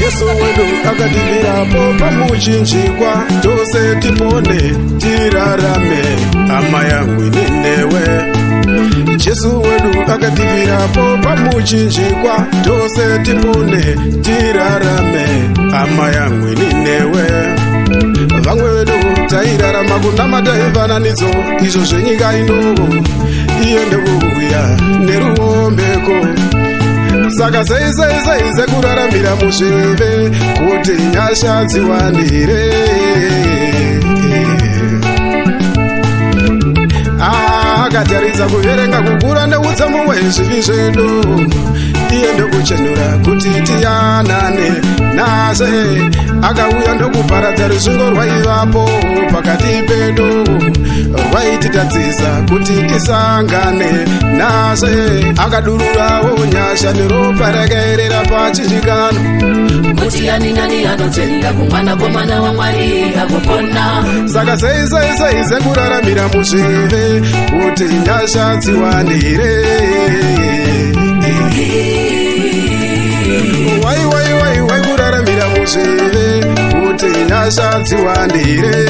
Jesu wedu akativirapo pamuchinjikwa, tose tipone tirarame, hama yangu inenewe. Jesu wedu akativirapo pamuchinjikwa, tose tipone tirarame, hama yangu inenewe. Vamwe vedu tairarama kunamata mifananidzo, izvo zvenyika ino iende kuuya neruombeko. Saka sei kuraramira muzvive kuti nyasha dziwandire. Akatarisa kuverenga kukura neutsamwa hwezvivi zvedu, iende kuchenura kuti tiyanane nashe. Akauya ndokuparadza rusvingo rwaivapo pakati pedu, rwaititadzisa kuti tisangane nashe. Akadururawo nyasha neropa rakaerera pachinjikano, kuti ani nani anotenda kumwana komana waMwari agopona. Saka sei kuraramira muzvive kuti nyasha dziwandire. Wai kuraramira muzvive kuti nyasha dziwandire.